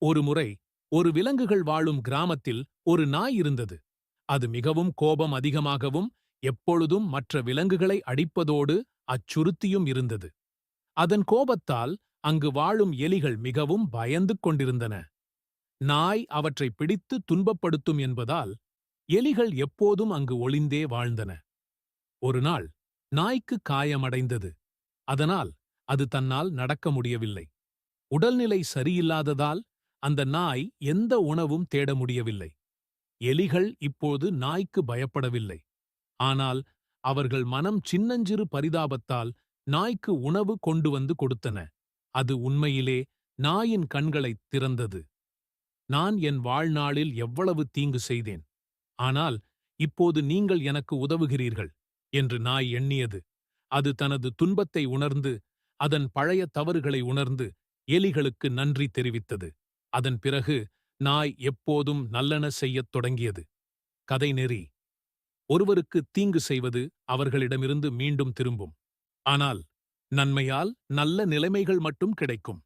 ஒருமுறை ஒரு விலங்குகள் வாழும் கிராமத்தில் ஒரு நாய் இருந்தது. அது மிகவும் கோபம் அதிகமாகவும் எப்பொழுதும் மற்ற விலங்குகளை அடிப்பதோடு அச்சுறுத்தியும் இருந்தது. அதன் கோபத்தால் அங்கு வாழும் எலிகள் மிகவும் பயந்து கொண்டிருந்தன. நாய் அவற்றை பிடித்து துன்பப்படுத்தும் என்பதால் எலிகள் எப்போதும் அங்கு ஒளிந்தே வாழ்ந்தன. ஒருநாள் நாய்க்கு காயமடைந்தது. அதனால் அது தன்னால் நடக்க முடியவில்லை. உடல்நிலை சரியில்லாததால் அந்த நாய் எந்த உணவும் தேட முடியவில்லை. எலிகள் இப்போது நாய்க்கு பயப்படவில்லை. ஆனால் அவர்கள் மனம் சின்னஞ்சிறு பரிதாபத்தால் நாய்க்கு உணவு கொண்டு வந்து கொடுத்தன. அது உண்மையிலே நாயின் கண்களைத் திறந்தது. நான் என் வாழ்நாளில் எவ்வளவு தீங்கு செய்தேன். ஆனால் இப்போது நீங்கள் எனக்கு உதவுகிறீர்கள் என்று நாய் எண்ணியது. அது தனது துன்பத்தை உணர்ந்து, அதன் பழைய தவறுகளை உணர்ந்து எலிகளுக்கு நன்றி தெரிவித்தது. அதன் பிறகு நாய் எப்போதும் நல்லன செய்யத் தொடங்கியது. கதை நெறி: ஒருவருக்கு தீங்கு செய்வது அவர்களிடமிருந்து மீண்டும் திரும்பும். ஆனால் நன்மையால் நல்ல நிலைமைகள் மட்டும் கிடைக்கும்.